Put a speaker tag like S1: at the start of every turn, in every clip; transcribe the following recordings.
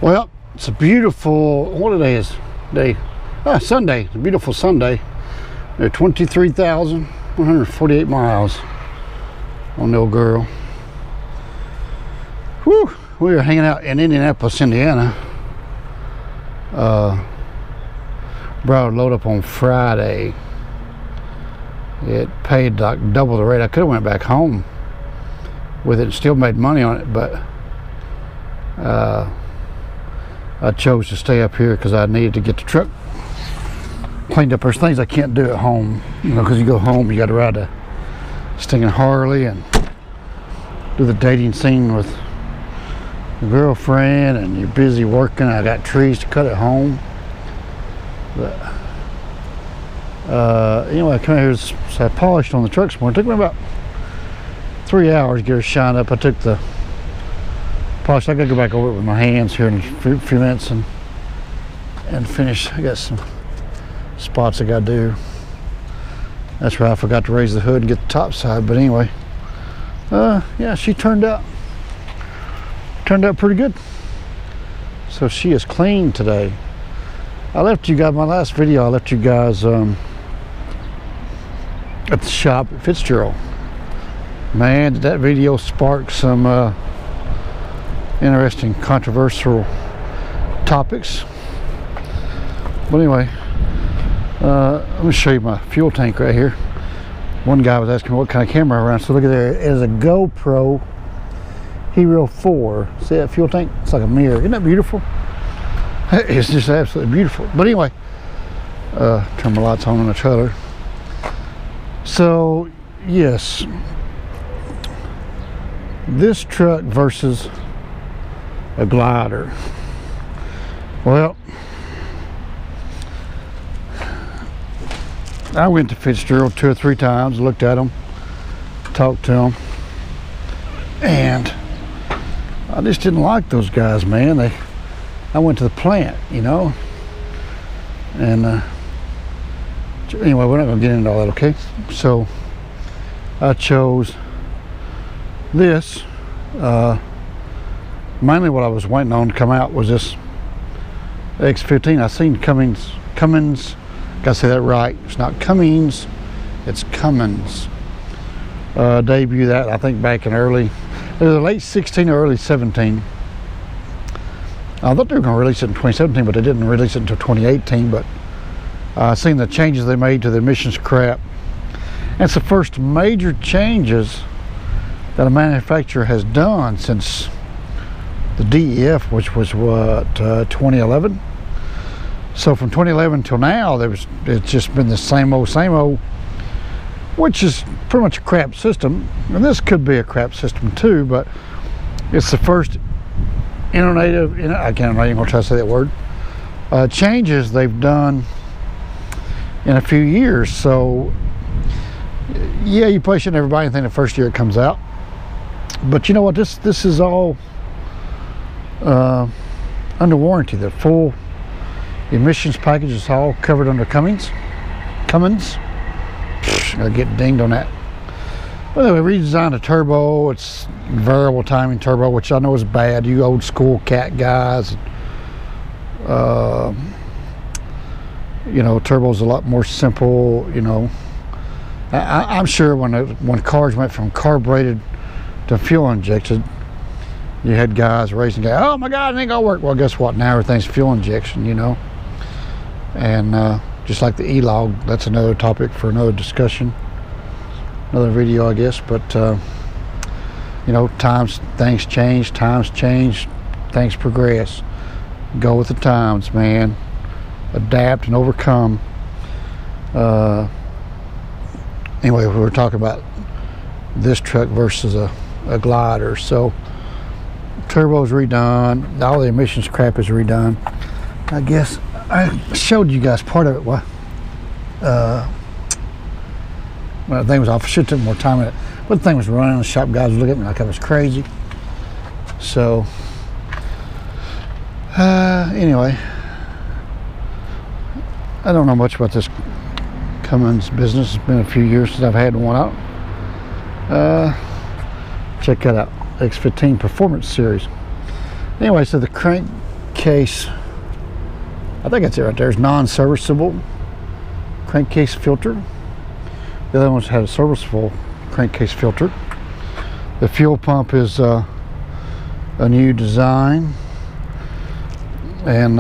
S1: Well, it's a beautiful, what today is? Sunday. It's a beautiful Sunday. They're 23,148 miles on the old girl. Whew, we were hanging out in Indianapolis, Indiana. Brought a load up on Friday. It paid like double the rate. I could have went back home with it and still made money on it, but I chose to stay up here because I needed to get the truck cleaned up. There's things I can't do at home, you know, because you go home, you got to ride a stinking Harley and do the dating scene with your girlfriend, and you're busy working. I got trees to cut at home, but anyway, I come here, so I polished on the truck this morning. It took me about 3 hours to get her shined up. I took the polish. I gotta go back over it with my hands here in a few minutes and finish. I got some spots I gotta do. That's right, I forgot to raise the hood and get the top side, but anyway, yeah, she turned out pretty good. So she is clean today. I left you guys, my last video, I left you guys at the shop at Fitzgerald. Man, did that video spark some interesting, controversial topics. But anyway, let me show you my fuel tank right here. One guy was asking me what kind of camera I ran, so look at there. It is a GoPro Hero 4. See that fuel tank? It's like a mirror. Isn't that beautiful? It's just absolutely beautiful. But anyway, turn my lights on the trailer. So yes, this truck versus a glider. Well, I went to Fitzgerald 2 or 3 times, looked at them, talked to them, and I just didn't like those guys, man. I went to the plant, you know, and anyway, we're not going to get into all that, okay? So I chose this. Mainly what I was waiting on to come out was this X15. I seen Cummins, gotta say that right. It's not Cummins, it's Cummins. Debut that, I think, back in either late 16 or early 17. I thought they were going to release it in 2017, but they didn't release it until 2018. But I seen the changes they made to the emissions crap. And it's the first major changes that a manufacturer has done since the DEF, which was what, 2011. So from 2011 till now, it's just been the same old, which is pretty much a crap system. And this could be a crap system too, but it's the first innovative, I'm not even gonna try to say that word, changes they've done in a few years. So yeah, you probably shouldn't ever buy anything the first year it comes out, but you know what, this is all under warranty. The full emissions package is all covered under Cummins. I'll get dinged on that. Well, they redesigned a turbo. It's variable timing turbo, which I know is bad. You old school cat guys, you know, turbo's a lot more simple. You know, I'm sure when cars went from carbureted to fuel injected, you had guys raising, oh my God, it ain't gonna work. Well, guess what? Now everything's fuel injection, you know. And just like the E-log, that's another topic for another discussion, another video, I guess. But you know, things change, things progress. Go with the times, man. Adapt and overcome. Anyway, we were talking about this truck versus a glider. So turbo's redone, all the emissions crap is redone. I guess I showed you guys part of it. Well, the thing was off. I should have took more time in it. But the thing was running, the shop guys would look at me like I was crazy. So anyway, I don't know much about this Cummins business. It's been a few years since I've had one out. Check that out, X15 Performance Series. Anyway, so the crank crankcase. I think that's it right there. It's non-serviceable crankcase filter. The other ones had a serviceable crankcase filter. The fuel pump is a new design, and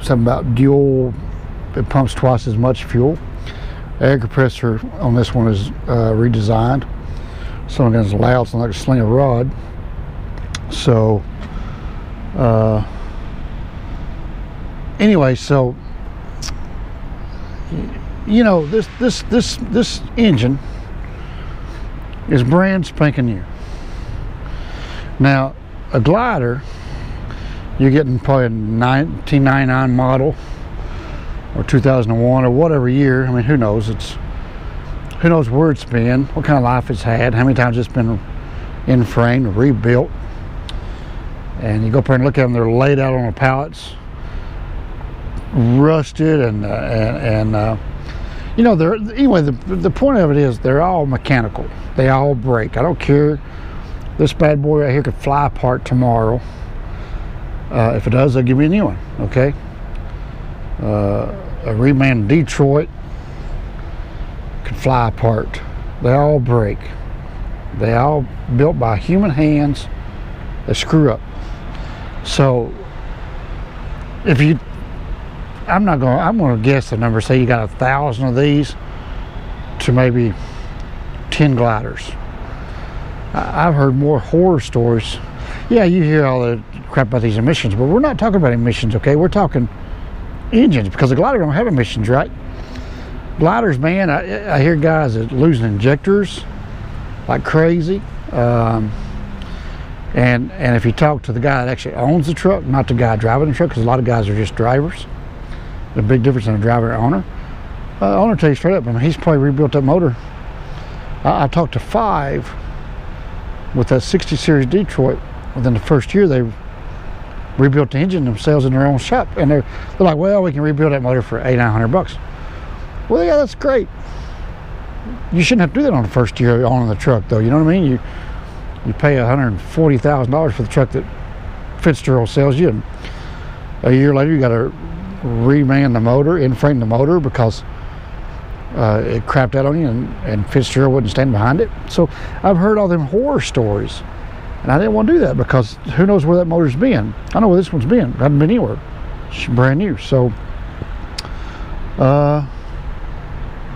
S1: something about dual. It pumps twice as much fuel. Air compressor on this one is redesigned. Some of it is loud, so like a sling of rod. So anyway, so you know, this engine is brand spanking new. Now a glider, you're getting probably a 1999 model or 2001 or whatever year. I mean, who knows? Who knows where it's been, what kind of life it's had, how many times it's been in frame, rebuilt. And you go up there and look at them, they're laid out on the pallets, rusted, and you know, they're, anyway, the point of it is they're all mechanical. They all break. I don't care. This bad boy right here could fly apart tomorrow. If it does, they'll give me a new one, okay? A reman Detroit could fly apart. They all break. They all built by human hands that screw up. So if you, I'm gonna guess the number, say you got 1,000 of these to maybe 10 gliders. I've heard more horror stories. Yeah, you hear all the crap about these emissions, but we're not talking about emissions, okay? We're talking engines, because the glider don't have emissions, right? Gliders, man, I hear guys that losing injectors like crazy. And if you talk to the guy that actually owns the truck, not the guy driving the truck, because a lot of guys are just drivers. The big difference in a driver and owner. Owner tell you straight up, I mean, he's probably rebuilt that motor. I talked to 5 with that 60 series Detroit. Within the first year, they rebuilt the engine themselves in their own shop, and they're like, well, we can rebuild that motor for $800-900. Well, yeah, that's great. You shouldn't have to do that on the first year on the truck, though. You know what I mean? You pay $140,000 for the truck that Fitzgerald sells you, and a year later you got to reman the motor, in-frame the motor, because it crapped out on you, and Fitzgerald wouldn't stand behind it. So I've heard all them horror stories, and I didn't want to do that, because who knows where that motor's been. I know where this one's been. It hasn't been anywhere. It's brand new. So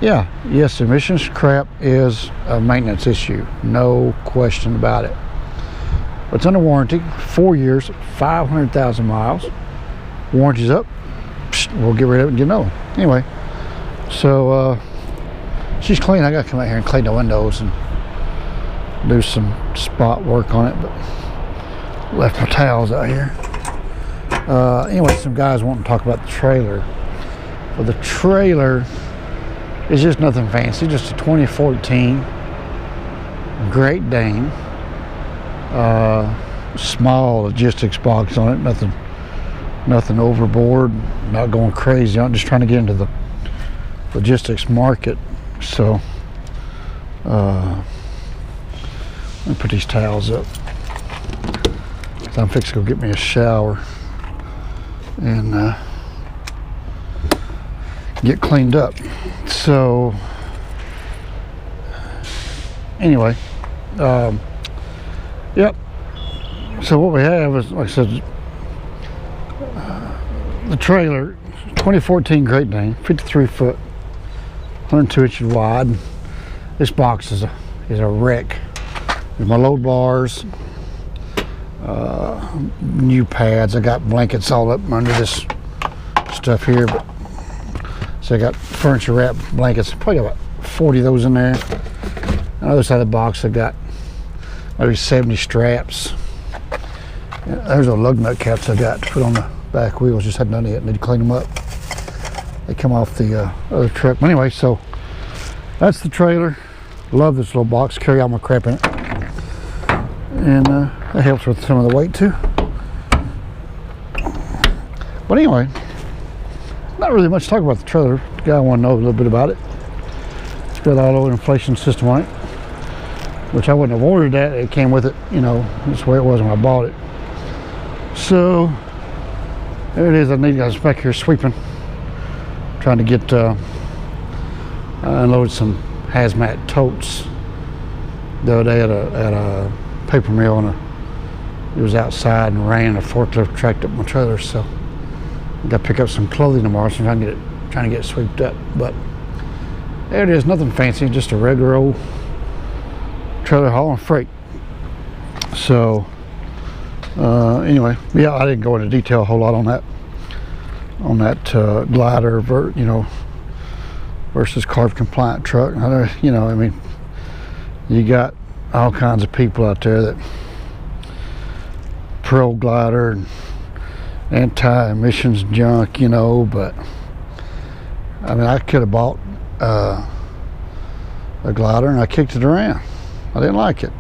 S1: yeah, yes, emissions crap is a maintenance issue, no question about it. But it's under warranty, 4 years, 500,000 miles. Warranty's up, we'll get rid of it and get another one. Anyway, so she's clean. I gotta come out here and clean the windows and do some spot work on it, but left my towels out here. Anyway, some guys wanting to talk about the trailer. Well, the trailer is just nothing fancy, just a 2014 Great Dane, small logistics box on it, nothing overboard, not going crazy. I'm just trying to get into the logistics market. So let me put these towels up, I'm fixing to go get me a shower and get cleaned up. So anyway, yep. So what we have is, like I said, the trailer, 2014 Great Dane, 53 foot, 102 inches wide. This box is a wreck. There's my load bars, new pads. I got blankets all up under this stuff here, but so I got furniture wrap blankets, probably got about 40 of those in there. On the other side of the box, I got maybe 70 straps. There's a lug nut caps I got to put on the back wheels. Just hadn't done it yet. Need to clean them up. They come off the other truck. But anyway, so that's the trailer. Love this little box. Carry all my crap in it, and that helps with some of the weight too. But anyway, not really much to talk about the trailer. The guy want to know a little bit about it. It's got auto inflation system on it, which I wouldn't have ordered that. It came with it, you know. That's the way it was when I bought it. So There it is. I need guys back here sweeping, trying to get unload some hazmat totes the other day at a paper mill, and it was outside and rain. A forklift tracked up my trailer, so I got to pick up some clothing tomorrow. So I'm trying to get it swept up. But there it is. Nothing fancy, just a regular old trailer hauling freight. So anyway, yeah, I didn't go into detail a whole lot on that glider, versus carb compliant truck. I mean, you got all kinds of people out there that pro glider and anti-emissions junk, but I mean, I could have bought a glider and I kicked it around. I didn't like it,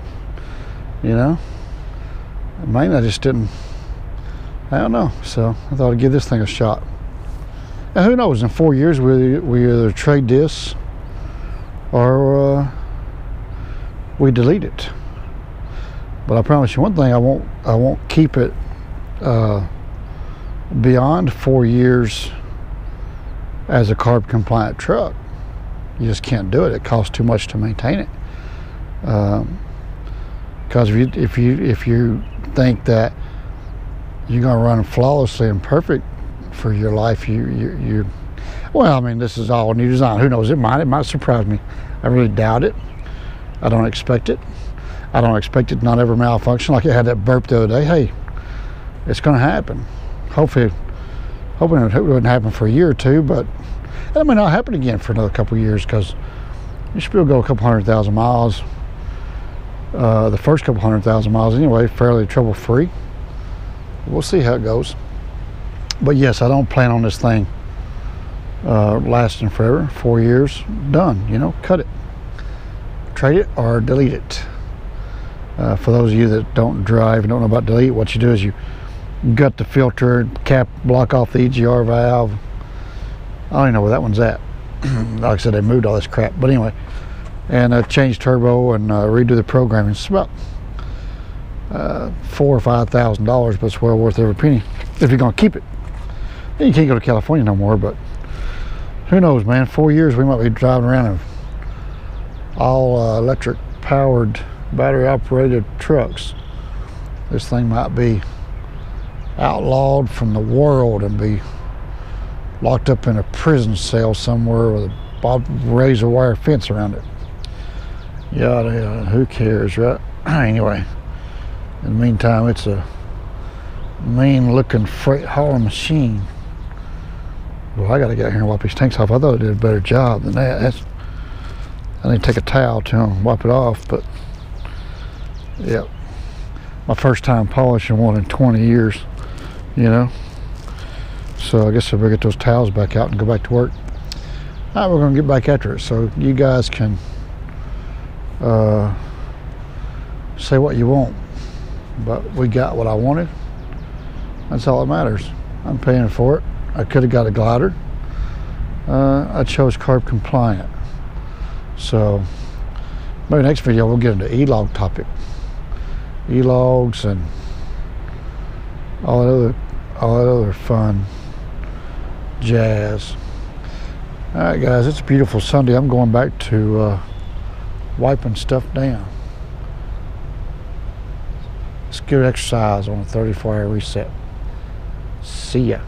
S1: Mainly I just didn't, I don't know, so I thought I'd give this thing a shot. And who knows, in 4 years we either trade this or we delete it. But I promise you one thing, I won't keep it beyond 4 years as a carb compliant truck. You just can't do it. It costs too much to maintain it. Because if you think that you're going to run flawlessly and perfect for your life, well, I mean, this is all new design. Who knows? It might surprise me. I really doubt it. I don't expect it. I don't expect it to not ever malfunction. Like it had that burp the other day. Hey, it's going to happen. Hoping it wouldn't happen for a year or two, but it may not happen again for another couple of years, because you should be able to go a couple 100,000 miles. The first couple 100,000 miles anyway, fairly trouble free. We'll see how it goes. But yes, I don't plan on this thing lasting forever. 4 years, done. Cut it, trade it, or delete it. For those of you that don't drive and don't know about delete, what you do is you gut the filter, cap, block off the EGR valve. I don't even know where that one's at. Like I said, they moved all this crap. But anyway, and change turbo and redo the programming. It's about $4,000 or $5,000, but it's well worth every penny if you're going to keep it. Then you can't go to California no more, but who knows, man. 4 years we might be driving around in all electric powered, battery operated trucks. This thing might be outlawed from the world and be locked up in a prison cell somewhere with a razor wire fence around it. Yada, who cares, right? Anyway, in the meantime, it's a mean looking freight hauling machine. Well, I gotta get out here and wipe these tanks off. I thought it did a better job than that. I need to take a towel to them and wipe it off, but yeah, my first time polishing one in 20 years, so I guess I better get those towels back out and go back to work. All right, we're gonna get back after it, so you guys can say what you want, but we got what I wanted. That's all that matters. I'm paying for it. I could have got a glider. I chose carb compliant. So maybe next video we'll get into E-log topic. E-logs and all that other fun jazz. All right, guys, it's a beautiful Sunday. I'm going back to wiping stuff down. Let's get exercise on a 34-hour reset. See ya.